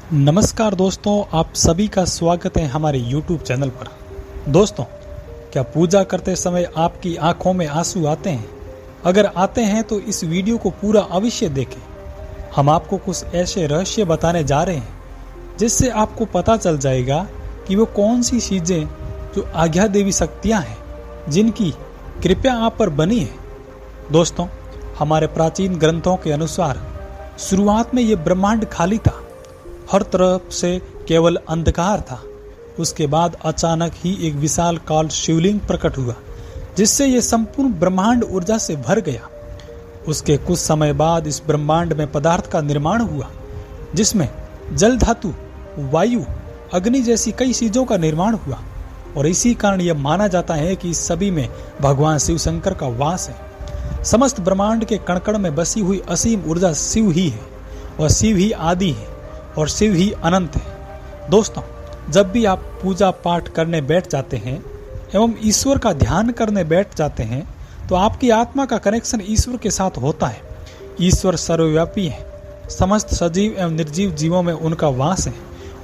नमस्कार दोस्तों, आप सभी का स्वागत है हमारे YouTube चैनल पर। दोस्तों, क्या पूजा करते समय आपकी आंखों में आंसू आते हैं? अगर आते हैं तो इस वीडियो को पूरा अवश्य देखें। हम आपको कुछ ऐसे रहस्य बताने जा रहे हैं जिससे आपको पता चल जाएगा कि वो कौन सी चीजें जो आज्ञा देवी शक्तियां हैं जिनकी कृपा आप पर बनी है। दोस्तों, हमारे प्राचीन ग्रंथों के अनुसार शुरुआत में ये ब्रह्मांड खाली था, हर तरफ से केवल अंधकार था। उसके बाद अचानक ही एक विशाल काल शिवलिंग प्रकट हुआ जिससे यह संपूर्ण ब्रह्मांड ऊर्जा से भर गया। उसके कुछ समय बाद इस ब्रह्मांड में पदार्थ का निर्माण हुआ जिसमें जल धातु, वायु, अग्नि जैसी कई चीजों का निर्माण हुआ और इसी कारण यह माना जाता है कि इस सभी में भगवान शिव शंकर का वास है। समस्त ब्रह्मांड के कण-कण में बसी हुई असीम ऊर्जा शिव ही है और शिव ही आदि है और शिव ही अनंत है। दोस्तों, जब भी आप पूजा पाठ करने बैठ जाते हैं एवं ईश्वर का ध्यान करने बैठ जाते हैं तो आपकी आत्मा का कनेक्शन ईश्वर के साथ होता है। ईश्वर सर्वव्यापी है, समस्त सजीव एवं निर्जीव जीवों में उनका वास है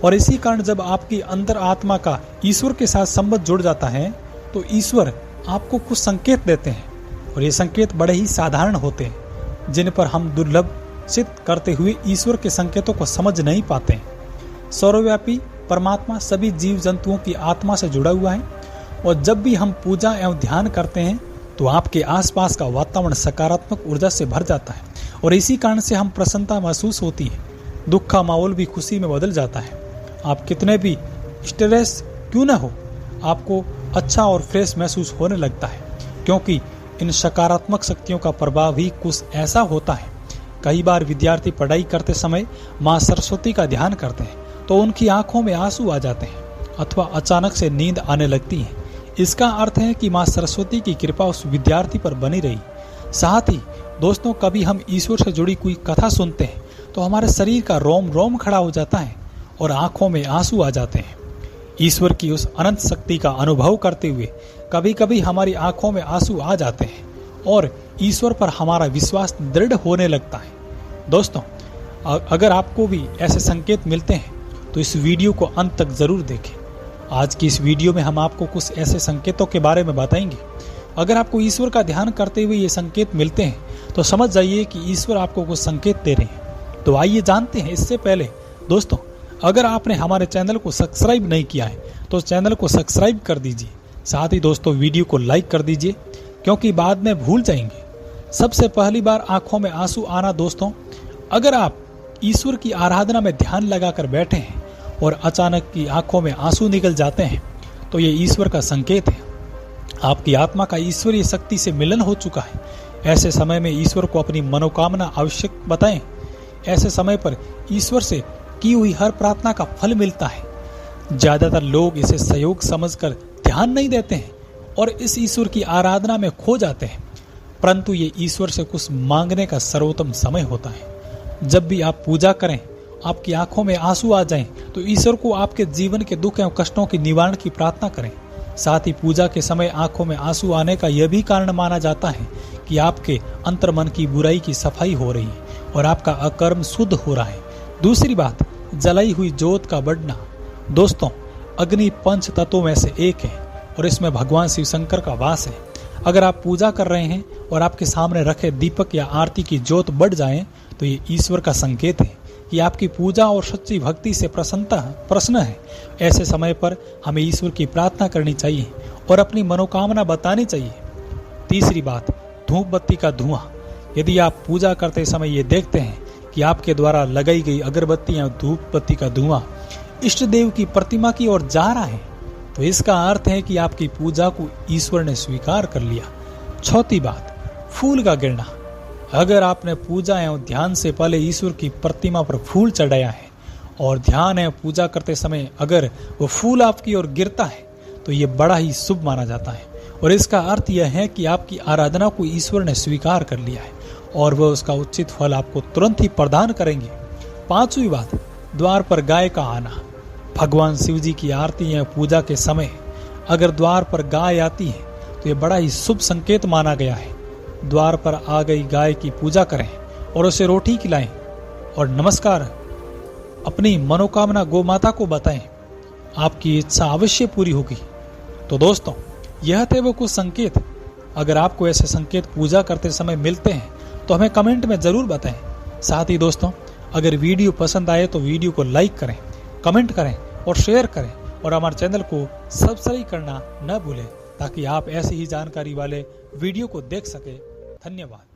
और इसी कारण जब आपकी अंतर आत्मा का ईश्वर के साथ संबंध जुड़ जाता है तो ईश्वर आपको कुछ संकेत देते हैं और ये संकेत बड़े ही साधारण होते हैं जिन पर हम दुर्लभ चित्त करते हुए ईश्वर के संकेतों को समझ नहीं पाते हैं। सर्वव्यापी परमात्मा सभी जीव जंतुओं की आत्मा से जुड़ा हुआ है और जब भी हम पूजा एवं ध्यान करते हैं तो आपके आसपास का वातावरण सकारात्मक ऊर्जा से भर जाता है और इसी कारण से हम प्रसन्नता महसूस होती है। दुख का माहौल भी खुशी में बदल जाता है। आप कितने भी स्ट्रेस क्यों न हो, आपको अच्छा और फ्रेश महसूस होने लगता है क्योंकि इन सकारात्मक शक्तियों का प्रभाव ही कुछ ऐसा होता है। कई बार विद्यार्थी पढ़ाई करते समय माँ सरस्वती का ध्यान करते हैं तो उनकी आंखों में आंसू आ जाते हैं अथवा अचानक से नींद आने लगती है। इसका अर्थ है कि माँ सरस्वती की कृपा उस विद्यार्थी पर बनी रही। साथ ही दोस्तों, कभी हम ईश्वर से जुड़ी कोई कथा सुनते हैं तो हमारे शरीर का रोम रोम खड़ा हो जाता है और आंखों में आंसू आ जाते हैं। ईश्वर की उस अनंत शक्ति का अनुभव करते हुए कभी कभी हमारी आंखों में आंसू आ जाते हैं और ईश्वर पर हमारा विश्वास दृढ़ होने लगता है। दोस्तों, अगर आपको भी ऐसे संकेत मिलते हैं तो इस वीडियो को अंत तक जरूर देखें। आज की इस वीडियो में हम आपको कुछ ऐसे संकेतों के बारे में बताएंगे। अगर आपको ईश्वर का ध्यान करते हुए ये संकेत मिलते हैं तो समझ जाइए कि ईश्वर आपको कुछ संकेत दे रहे हैं। तो आइए जानते हैं। इससे पहले दोस्तों, अगर आपने हमारे चैनल को सब्सक्राइब नहीं किया है तो चैनल को सब्सक्राइब कर दीजिए। साथ ही दोस्तों, वीडियो को लाइक कर दीजिए क्योंकि बाद में भूल जाएंगे। सबसे पहली बार आंखों में आंसू आना। दोस्तों, अगर आप ईश्वर की आराधना में ध्यान लगाकर बैठे हैं और अचानक की आंखों में आंसू निकल जाते हैं तो ये ईश्वर का संकेत है। आपकी आत्मा का ईश्वरीय शक्ति से मिलन हो चुका है। ऐसे समय में ईश्वर को अपनी मनोकामना आवश्यक बताएं। ऐसे समय पर ईश्वर से की हुई हर प्रार्थना का फल मिलता है। ज्यादातर लोग इसे सहयोग समझकर ध्यान नहीं देते हैं और इस ईश्वर की आराधना में खो जाते हैं, परंतु ये ईश्वर से कुछ मांगने का सर्वोत्तम समय होता है। जब भी आप पूजा करें, आपकी आंखों में आंसू आ जाएं, तो ईश्वर को आपके जीवन के दुख एवं कष्टों की निवारण की प्रार्थना करें। साथ ही पूजा के समय आंखों में आंसू आने का यह भी कारण माना जाता है कि आपके अंतर्मन की बुराई की सफाई हो रही है और आपका अकर्म शुद्ध हो रहा है। दूसरी बात, जलाई हुई जोत का बढ़ना। दोस्तों, अग्नि पंच तत्वों में से एक है और इसमें भगवान शिव शंकर का वास है। अगर आप पूजा कर रहे हैं और आपके सामने रखे दीपक या आरती की जोत बढ़ जाए तो ये ईश्वर का संकेत है कि आपकी पूजा और सच्ची भक्ति से प्रसन्न है। ऐसे समय पर हमें ईश्वर की प्रार्थना करनी चाहिए और अपनी मनोकामना बतानी चाहिए। तीसरी बात, धूप बत्ती का धुआं। यदि आप पूजा करते समय ये देखते हैं कि आपके द्वारा लगाई गई अगरबत्ती या धूप बत्ती का धुआं इष्ट देव की प्रतिमा की ओर जा रहा है तो इसका अर्थ है कि आपकी पूजा को ईश्वर ने स्वीकार कर लिया। चौथी बात, फूल का गिरना। अगर आपने पूजा एवं ध्यान से पहले ईश्वर की प्रतिमा पर फूल चढ़ाया है और ध्यान एवं पूजा करते समय अगर वो फूल आपकी ओर गिरता है तो ये बड़ा ही शुभ माना जाता है और इसका अर्थ यह है कि आपकी आराधना को ईश्वर ने स्वीकार कर लिया है और वह उसका उचित फल आपको तुरंत ही प्रदान करेंगे। पांचवी बात, द्वार पर गाय का आना। भगवान शिव जी की आरती या पूजा के समय अगर द्वार पर गाय आती है तो यह बड़ा ही शुभ संकेत माना गया है। द्वार पर आ गई गाय की पूजा करें और उसे रोटी खिलाएं और नमस्कार अपनी मनोकामना गौ माता को बताएं, आपकी इच्छा अवश्य पूरी होगी। तो दोस्तों, यह थे वो कुछ संकेत। अगर आपको ऐसे संकेत पूजा करते समय मिलते हैं तो हमें कमेंट में जरूर बताएं। साथ ही दोस्तों, अगर वीडियो पसंद आए तो वीडियो को लाइक करें, कमेंट करें और शेयर करें, और हमारे चैनल को सब्सक्राइब करना न भूलें ताकि आप ऐसी ही जानकारी वाले वीडियो को देख सकें। धन्यवाद।